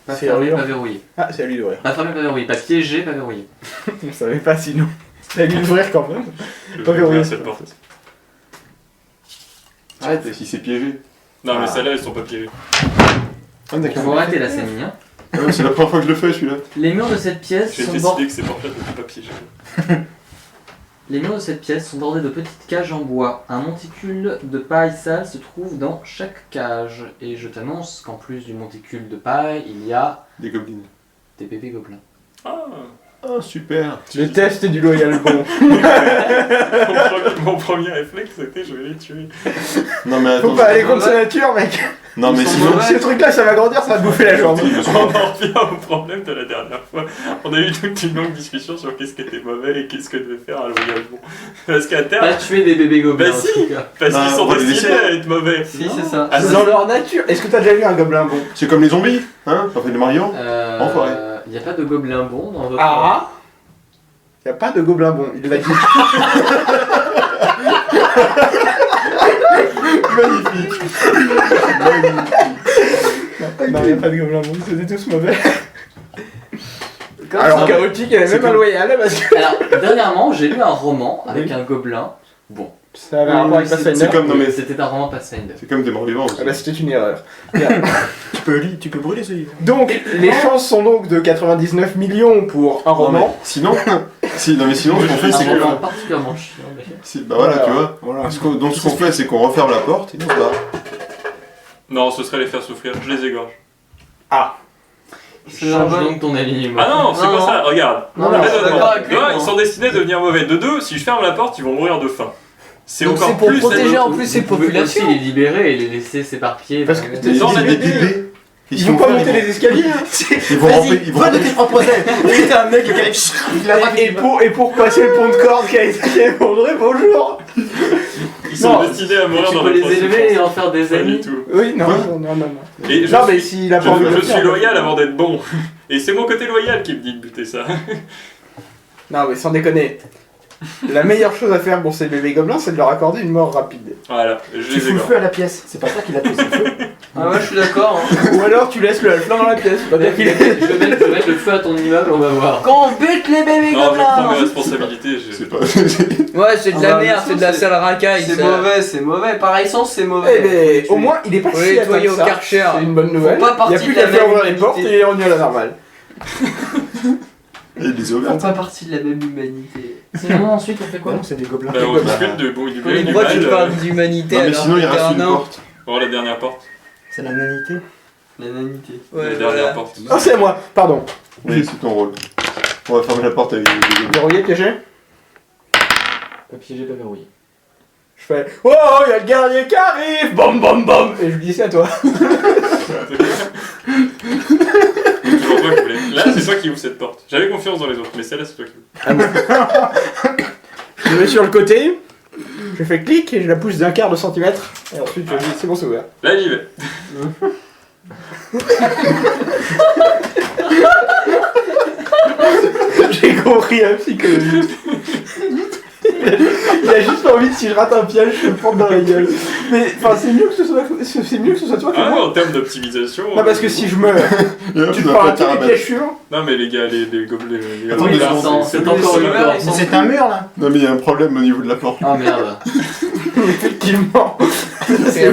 Pas fermé, pas verrouillé. Ah, c'est à lui d'ouvrir. Pas fermé, pas verrouillé. Pas piégé, pas verrouillé. Je savais pas sinon. C'est à lui d'ouvrir quand même. Je Pas vais verrouillé ouvrir cette porte. Arrête, si c'est piégé. Non, mais Ah. celles-là, elles sont pas piégées. Ah, d'accord. Faut arrêter la Sémille. Hein. Ah, c'est la première fois que je le fais celui-là. Les murs de cette pièce J'ai sont décidé bordés. que ces portes-là n'étaient pas piégées. Les murs de cette pièce sont bordés de petites cages en bois. Un monticule de paille sale se trouve dans chaque cage. Et je t'annonce qu'en plus du monticule de paille, il y a Des gobelins. des bébés gobelins. Ah. Oh, super. Le test du loyal bon. Mon premier réflexe, c'était je vais les tuer. Non, mais Faut attends. pas aller contre sa nature, mec. Non, mais Ils sont sinon. mauvais. Ce truc-là, ça va grandir, ça va te bouffer la jambe. On en revient au problème de la dernière fois. On a eu toute une longue discussion sur qu'est-ce qui était mauvais et qu'est-ce que devait faire un loyal bon. Parce qu'à terme, Pas tuer des bébés gobelins. Bah en si. tout cas. parce Ah, qu'ils sont on va les destinés laisser. à être mauvais. Si, c'est ça. Ah, C'est si. dans leur nature. Est-ce que t'as déjà vu un gobelin bon? C'est comme les zombies, hein? Enfin, les Mario. Enfoiré. Il n'y a pas de gobelins bons dans votre. Ah. Y a pas de gobelin bon, il l'a dit. Magnifique. Non, y a pas de gobelin bon, ils étaient tous mauvais. Comme Alors ça. Chaotique, il avait C'est même un comme- loyal parce que Alors, dernièrement, j'ai lu un roman avec Oui. un gobelin. Bon, ça avait un rapport avec c'est- Pathfinder. c'est comme- non, mais- c'était un roman Pathfinder. C'est comme des morts vivants aussi. Ah bah c'était une erreur. Tu peux brûler ce livre. Donc les chances sont donc de 99 millions pour un roman. Sinon, non mais sinon ce qu'on fait Un c'est roman que, particulièrement chiant. mais- bah voilà, Voilà. tu vois. Voilà. Donc ce qu'on fait c'est qu'on referme la porte et on se barre. Non, ce serait les faire souffrir, je les égorge. Change donc ton alignement. Ah non, c'est pas ça, regarde. Non, non, je suis Raisonnement. d'accord avec lui. De un, moi. ils sont destinés à devenir mauvais. De deux, si je ferme la porte, ils vont mourir de faim. C'est Donc encore c'est pour plus protéger la- en plus ces Vous pouvez aussi populations. les libérer et les laisser s'éparpiller. Parce dans que les- t'es- Dans la des BD. bébés. Ils vont pas monter les escaliers. Hein. Ils vont ramper. Ils vont Va de ramper. tes propres ailes. Et t'es un mec qui Et pour passer le pont de corde qui a été effondré, bonjour. Ils sont Non. destinés à mourir Tu dans peux la les prostitution. élever et en faire des Pas amis. du tout. Oui, non, Quoi non. Et je Non, suis- mais s'il a pas envie de Je le suis faire. loyal avant d'être bon. Et c'est mon côté loyal qui me dit de buter ça. Non, mais sans déconner. La meilleure chose à faire pour ces bébés gobelins, c'est de leur accorder une mort rapide. Voilà, je Tu les fous le égorge. feu à la pièce. C'est pas ça qu'il a poussé le feu. Ah ouais, je suis d'accord. Hein. Ou alors tu laisses le halfling dans la pièce. Je vais mettre le feu à ton immeuble, on va voir. Quand on bute les bébés Non, je prends mes gobelins. responsabilités. C'est pas. Ouais, c'est de Ah la bah, merde, mais c'est de la c'est- sale racaille. C'est ça. mauvais, c'est mauvais. Pareil sens, c'est Eh mauvais. ben, au moins, il est pas Faut si les atteint nettoyer que au ça. Karcher. C'est une bonne nouvelle. pas Il n'y a partie plus de la qu'à faire même ouvrir les humanité. portes et il est revenu à la normale. Il les a Ils font ouvertes. pas partie de la même humanité. Sinon, ensuite, on fait quoi? Non, c'est des gobelins. Bah, on discute de bon et du bien et du Pourquoi tu mal. parles d'humanité Non mais alors sinon il que t'es reste un une nain? porte. Oh, la dernière porte. C'est la nanité. La nanité. La Ouais, dernière voilà. porte. Oh, c'est à moi, pardon. Oui, c'est ton rôle. On va fermer la porte avec des Verrouillé, piégé. Pas piégé, pas verrouillé. Je fais oh, il y a le guerrier qui arrive. Bam, bam, bam. Et je lui dis c'est à toi. Toujours toi qui voulais. Là, c'est toi qui ouvre cette porte. J'avais confiance dans les autres, mais celle-là, c'est toi qui ouvre. Je le mets sur le côté. Je fais clic et je la pousse d'un quart de centimètre. Et ensuite je dis c'est bon, c'est ouvert. Là, j'y vais. J'ai compris la psychologie. Il a juste envie de si je rate un piège, je le prends dans la gueule. Mais enfin, c'est mieux que ce soit, c'est mieux que ce soit toi que Ah, moi. en termes d'optimisation. Non, parce que si je meurs, tu te vas prends pas un piège piège suivant. Non, mais les gars, les gobelets. Les Attends, gars, mais là, attends, c'est encore une heure. porte. C'est un mur là. Non mais il y a un problème au niveau de la porte. Oh merde. Effectivement. C'est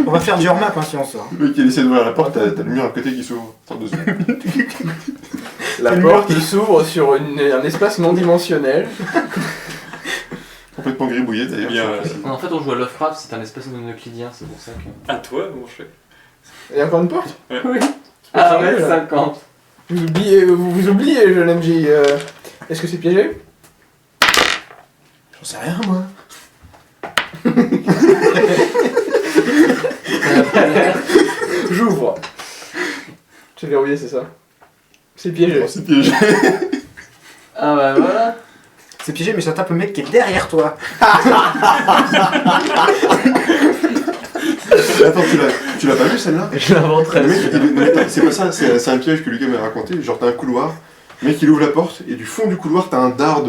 On va faire du hors-map hein, si on sort. Le mec il essaie d'ouvrir la porte, t'as le mur à côté qui s'ouvre. Attends 2 secondes. La porte qui s'ouvre sur un espace non dimensionnel. Complètement gribouillé d'ailleurs. Bien, En fait, on joue à Lovecraft, c'est un espace non euclidien, c'est pour ça que. À toi, mon chef. Il y a encore une porte. Oui. Ah, Ah ouais, ouais, là. 50. Vous oubliez, jeune MJ. Est-ce que c'est piégé? J'en sais rien moi. J'ouvre. J'ai verrouillé, c'est ça. C'est piégé. C'est piégé. Ah bah voilà. C'est piégé mais ça tape le mec qui est derrière toi. Attends, tu l'as pas vu celle-là? Je l'inventerai. Le mec, non, mais c'est pas ça, c'est un piège que Lucas m'a raconté. Genre t'as un couloir, le mec il ouvre la porte et du fond du couloir t'as un dard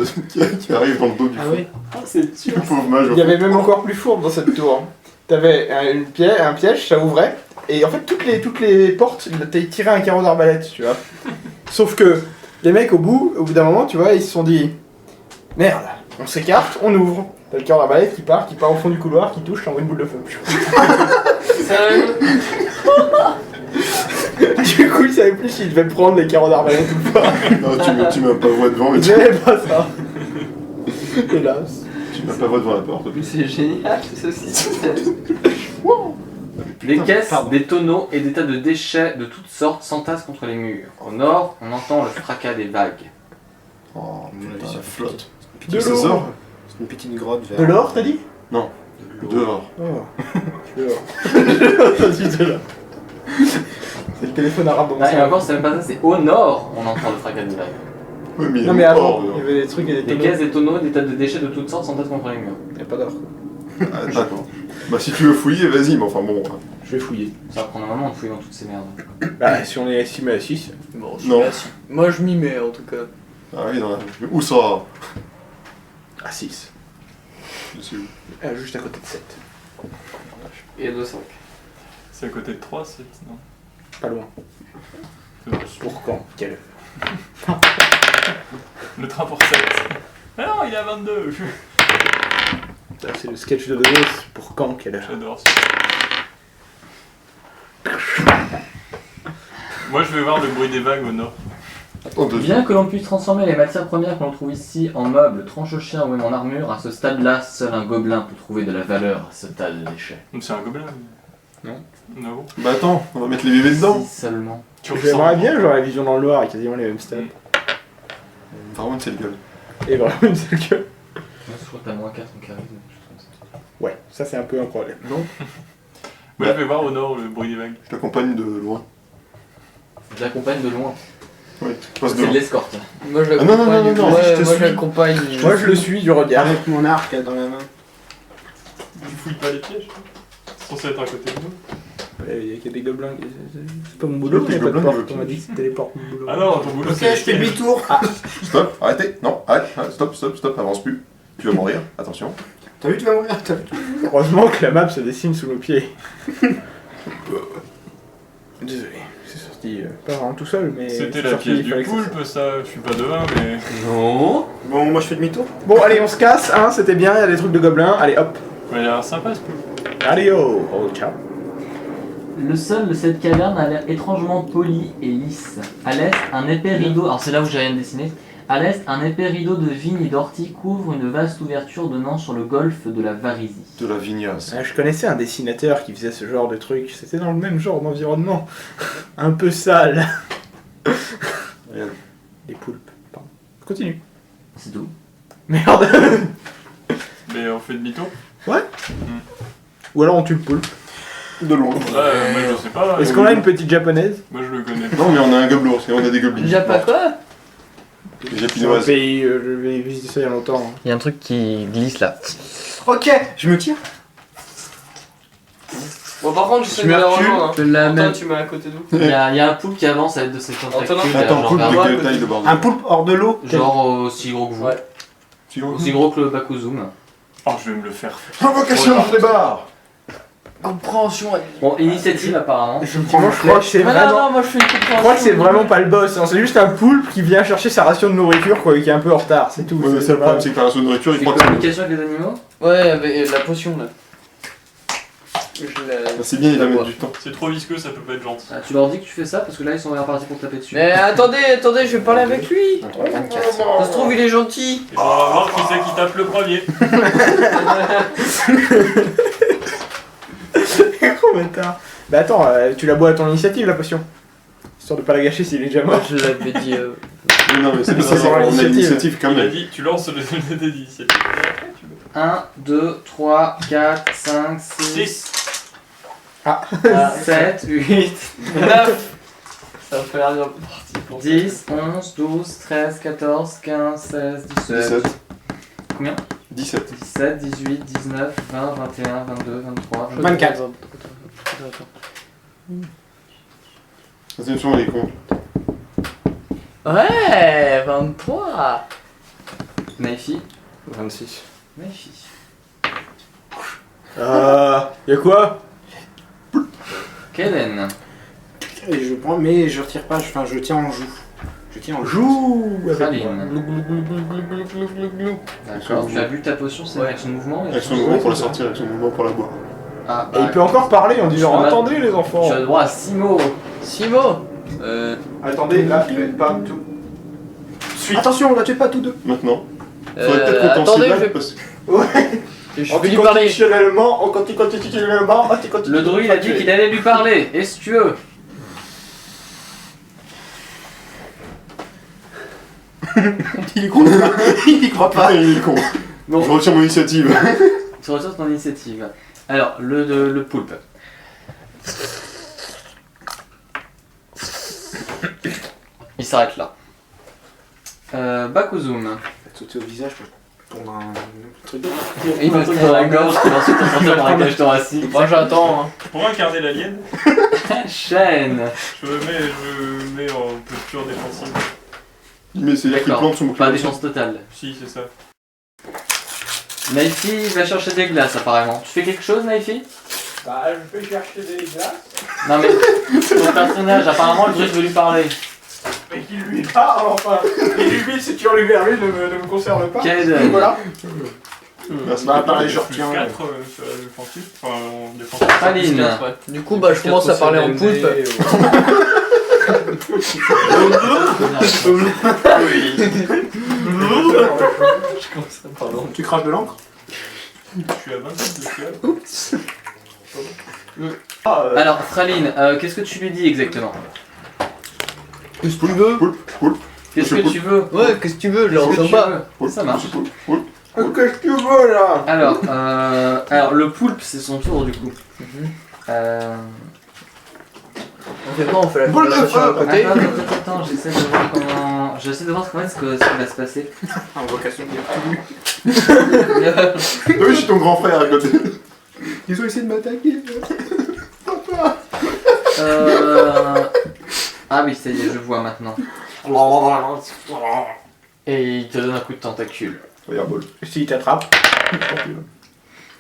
qui arrive dans le dos du fond. Ah, c'est sûr. Le pauvre mage. Il y avait même encore plus fourbe dans cette tour. T'avais un piège, ça ouvrait. Et en fait, toutes les portes, t'as tiré un carreau d'arbalète, tu vois. Sauf que les mecs, au bout d'un moment, tu vois, ils se sont dit merde, on s'écarte, on ouvre. T'as le carreau d'arbalète qui part au fond du couloir, qui touche, t'envoie une boule de feu. Sérieux? Du coup, ils savaient plus s'ils devaient prendre les carreaux d'arbalète ou pas. Non, tu m'as pas voix devant, mais tu J'avais pas ça. Hélas. m'as pas voix devant la porte. C'est génial, ceci. Des caisses, des tonneaux et des tas de déchets de toutes sortes s'entassent contre les murs. Au nord, on entend le fracas des vagues. Oh putain, ça flotte. De Ça l'eau. sort C'est une petite grotte vers. De l'or, t'as dit? dehors. Oh. Dehors. T'as dit de l'or. C'est le téléphone arabe dans mon Ah, et cerveau. encore, c'est même pas ça, c'est au nord, on entend le fracas des vagues. Oui, mais Non mais avant, dehors. il y avait des trucs et des Des tonneaux. caisses, des tonneaux, des tas de déchets de toutes sortes s'entassent contre les murs. Il y a pas d'or. Ah, d'accord. Bah si tu veux fouiller, vas-y, mais enfin bon. Je vais fouiller. Ça va prendre un moment de fouiller dans toutes ces merdes. Bah, si on est estimé à 6. Bon, Non. moi je m'y mets en tout cas. Ah oui, non. Mais où ça? À 6. Je sais où. Juste à côté de 7. Et de 5. C'est à côté de 3, c'est. Non. Pas loin. Pour quand? Quelle heure? Le train pour 7. Ah non, il est à 22. Ça, c'est le sketch de Denis. Pour quand? Quelle heure? J'adore ça. Moi je vais voir le bruit des vagues au nord. Attends, deux Bien que l'on puisse transformer les matières premières que l'on trouve ici en meubles, tranche-chiens ou même en armure, à ce stade-là, seul un gobelin peut trouver de la valeur à ce tas de déchets. Donc c'est un gobelin. Non. Non. Bah attends, on va mettre les bébés dedans. Si seulement. Tu J'aimerais bien, j'aurais la vision dans le noir et quasiment les mêmes stats. Vraiment une seule gueule. Et vraiment une seule queue. Moi, je crois que t'as moins 4 en charisme, quelque chose comme ça. Ouais, ça c'est un peu un problème. Non. Moi je vais voir au nord le bruit des vagues. Je t'accompagne de loin. Je l'accompagne de loin. Oui, je passe C'est de devant. l'escorte. Moi je Ah, non, non, non, l'accompagne. non, non, je Ouais, te moi suis. j'accompagne. Moi je le suis du regard. Avec mon arc dans la main. Tu fouilles pas les pièges? C'est censé être à côté de nous. Il y a des gobelins. C'est pas mon boulot, Il y a il des n'y a pas de gobelins, porte. il y a On m'a dit que c'était les portes, mon boulot. Ah non, ton boulot Ok, c'est. je fais demi-tour. Stop, arrêtez. Non, arrête. Stop, avance plus. Tu vas mourir, attention. T'as vu, tu vas mourir. T'as vu. Heureusement que la map se dessine sous nos pieds. Désolé, c'est sorti pas vraiment tout seul, mais. C'était c'est la sorti, pièce il du fallait que ça poulpe, ça. Je suis pas devin, mais. Non. Bon, moi je fais demi-tour. Bon, allez, on se casse, hein, c'était bien, il y a des trucs de gobelins. Allez, hop. Mais il a l'air sympa ce poulpe. Allez, oh, oh, ciao. Le sol de cette caverne a l'air étrangement poli et lisse. À l'est, un épais rideau. Alors c'est là où j'ai rien dessiné. À l'est, un épais rideau de vignes et d'orties couvre une vaste ouverture donnant sur le golfe de la Varisie. De la vignasse. Je connaissais un dessinateur qui faisait ce genre de truc. C'était dans le même genre d'environnement. Un peu sale. Regarde. Des poulpes. Pardon. Continue. C'est tout. Merde. Mais on fait demi-tour? Ou alors on tue le poulpe. De loin. Ouais, moi je sais pas. Est-ce qu'on a une petite japonaise? Moi je le connais. Non, mais on a un gobelour, et on a des gobelins. Déjà pas quoi? Des C'est un japinoises. pays, je vais visiter ça il y a longtemps. hein. Il y a un truc qui glisse là. Ok, je me tire. Bon, par contre, j'essaie Tu de m'as la reçu rejoindre. de la Antoine, même- tu mets à côté d'où? Il y a un poulpe qui avance à l'aide de ses tentacules. Attends, genre poulpe vers de moi. quelle taille de bordel? Un poulpe hors de l'eau. Genre aussi gros que vous. Ouais. Aussi gros que le Bakuzoom. Oh, je vais me le faire. Invocation de flébard. Compréhension. Bon, initiative apparemment. Effectivement, je crois que c'est Ah non, vraiment. non, moi je fais une compréhension. Je crois que c'est vraiment pas le boss, hein. C'est juste un poulpe qui vient chercher sa ration de nourriture quoi, et qui est un peu en retard, c'est tout. Ouais, mais ça, le problème, c'est que la ration de nourriture, il C'est croit que c'est. communication avec les animaux. Ouais, avec la potion là. Je la- C'est bien, il va la mettre bois. du temps. C'est trop visqueux, ça peut pas être gentil. Ah, tu leur dis que tu fais ça parce que là ils sont repartis pour te taper dessus. Mais attendez, je vais parler avec lui. 24. Ça se trouve, il est gentil. Et on va voir qui c'est qui tape le premier. Gros bâtard. Bah attends, tu la bois à ton initiative la potion. Histoire de pas la gâcher s'il est déjà mort. Je l'avais dit. Mais non, mais c'est Mais ça, c'est on a l'initiative. l'initiative quand Il a même. dit, tu lances le dé d'initiative. 1, 2, 3, 4, 5, 6, 6. 7, 8, 9. Ça me fait l'air bien parti pour 10, 11, 12, 13, 14, 15, 16, 17. 17. Combien 17. 17, 18, 19, 20, 21, 22, 23, 24. Attention, les cons. Ouais, 23. Maïfi. 26. Maïfi. Y'a quoi? Kellen. Et je prends, mais je retire pas, enfin je tiens en joue. Je tiens en joue. Joue avec Saline. moi. Glou, glou, glou, glou, glou, glou, glou, glou, glou. D'accord. Tu as bu ta potion, c'est avec son mouvement et Avec son mouvement pour la sortir, avec son mouvement pour la boire. Ah, Et il peut encore parler en disant Je peux attendez les enfants. Tu as le droit à 6 mots. Simo Attendez, là, faites pas tout. Suite. Attention, la tuez pas tous deux. Maintenant. Faudrait peut-être qu'on t'en attendez, cible, je vais... parce que... Je vais lui parler. Anticonstitutionnellement, anticonstitutionnellement, Le druide a dit qu'il allait lui parler. Est-ce que tu veux? Il y croit pas. Il y croit pas. Il est con. Bon. Je retire mon initiative. Tu retires ton initiative. Alors, le poulpe. Il s'arrête là. Bakuzum. Sauter au visage, pour un truc. Il va truc dans la gorge, et ensuite on sortir par la cage thoracique. Moi j'attends. Hein. Pour incarner l'alien, Chaîne. je me mets en posture défensive. Mais c'est-à-dire qu'il D'accord. plante son Pas bouclier. des chances totales. Si, c'est ça. Naifi va chercher des glaces apparemment. Tu fais quelque chose, Naifi? Bah, je vais chercher des glaces. Non mais, ton personnage, apparemment le druide veut lui parler. Mais qu'il lui parle, enfin. Et lui, si tu enlèves vers lui, ne me concerne pas. Quel- Voilà. Merci. Bah, pareil, je Plus retiens. 4 sur la défensive. Enfin, en défensive. Praline. Du coup, bah je commence à parler en poulpe. Je commence à parler en Tu craches de l'encre. Je suis à 28 de fiable. Alors, Praline, qu'est-ce que tu lui dis exactement? Qu'est-ce que tu veux? Poulpe. Qu'est-ce que tu veux? Ouais, qu'est-ce que tu veux? Je Qu'est-ce que l'entends tu pas. veux? Poulpe. Ça marche. Poulpe. Qu'est-ce que tu veux là? Alors, le poulpe, c'est son tour du coup. On fait quoi? On fait la Boule de conversation feu. à côté. Attends, j'essaie de voir comment. J'essaie de voir ce qui va se passer. Invocation de Oui, je suis ton grand frère à côté. Ils ont essayé de m'attaquer. Ah oui, ça y est, je vois maintenant. Et il te donne un coup de tentacule. Fireball. S'il t'attrape.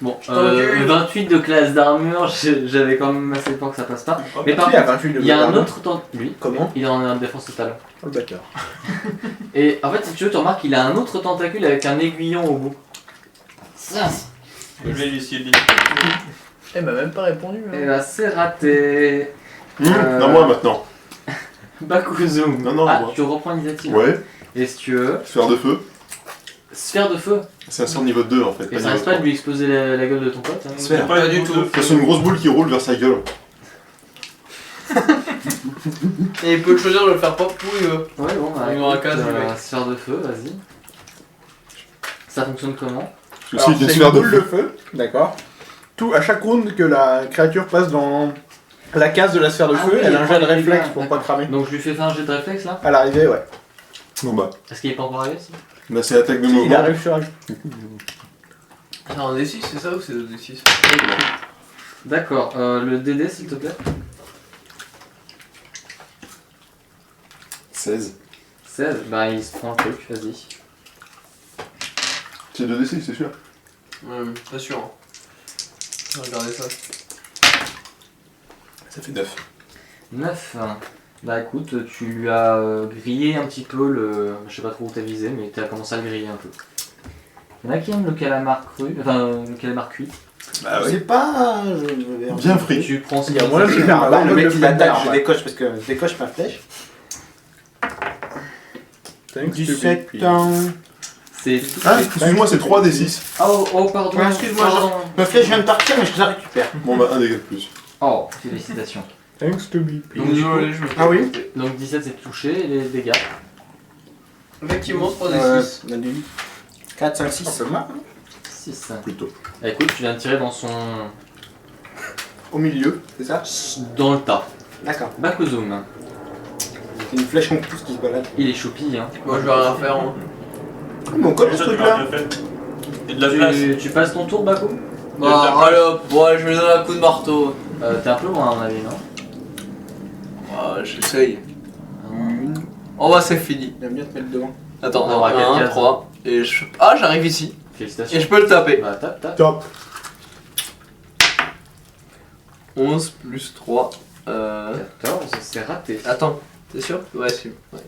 Bon, 28 de classe d'armure, j'avais quand même assez peur que ça passe pas. Mais par Qui a contre, 28 de il y a un armure autre temps. Lui, Comment? il est en défense totale. Oh, d'accord. Et en fait, si tu veux, tu remarques qu'il a un autre tentacule avec un aiguillon au bout. Ça, Je vais essayer de Elle m'a même pas répondu. et bah, c'est raté. Non, moi maintenant. Bakuzum. Non, non, ah, moi. tu reprends l'initiative. Ouais. Et si tu veux, Sphère de feu. sphère de feu. C'est un sort niveau 2 en fait. Et pas ça niveau reste pas de 3. lui exploser la gueule de ton pote. Hein. Sphère. Pas du tout. C'est une grosse boule qui roule vers sa gueule. Et il peut choisir de le faire pop où il veut. Ouais, bon, bah, Il aura écoute, qu'à se lever. sphère de feu, vas-y. Ça fonctionne comment? Je sais qu'il y a une C'est sphère une de boule feu. de feu, d'accord. Tout, à chaque round que la créature passe dans la case de la sphère de Ah feu, oui, elle a un jet de prend les réflexe dégâts, pour pas d'accord. cramer. Donc je lui fais faire un jet de réflexe là? À l'arrivée, ouais. Bon bah. Est-ce qu'il est pas encore arrivé si? Là c'est attaque de Il mouvement. arrive sur C'est un D6, c'est ça ou c'est 2D6? D'accord, le DD s'il te plaît. 16. 16, bah il se prend le truc, vas-y. C'est 2d6, c'est sûr. Pas sûr. Hein. Je vais regarder ça. Ça fait 9. 9. Bah écoute, tu lui as grillé un petit peu le. Je sais pas trop où t'as visé, mais t'as commencé à le griller un peu. Il y en a qui aiment le calamar cru, enfin le calamar cuit. Bah C'est pas. Bien frit. Tu prends ce Il y a moyen de faire un Ah, le barbe mec de il attaque, je flemme décoche parce que je décoche ma flèche. d'air. 17 ans. C'est. Ah, excuse-moi, c'est 3d6. Oh, pardon. Ouais, excuse-moi, pardon. Ma flèche vient de partir mais je la récupère. Bon bah, un dégât de plus. Oh, félicitations. Thanks to me. Donc, du coup, Désolé, je me Ah oui. donc 17 c'est touché, et les dégâts. Effectivement, 3D6. On a du 4, 5, 6. C'est mal. 6. Plutôt. Écoute, tu viens de tirer dans son. Au milieu, c'est ça? dans le tas. D'accord. Bakuzum. C'est une flèche en pouce qui se balade. Il est choupi, hein. Moi je vais rien faire. Hein. Mais on connaît ce Ça, tu truc l'as là. bien fait. Il y a de la place. Tu passes ton tour, Baku? Bah, allez hop, ouais, je vais donner un coup de marteau. T'es un peu loin à mon avis, non? Ouais, j'essaye. Oh bah, c'est fini. J'aime bien te mettre devant. Attends, On aura 1, quatre 3. Et je. Ah, j'arrive ici. Félicitations. Et je peux le taper. Bah, tape. Top. 11 plus 3. 14, c'est raté. Attends, t'es sûr? Ouais, c'est. Ouais.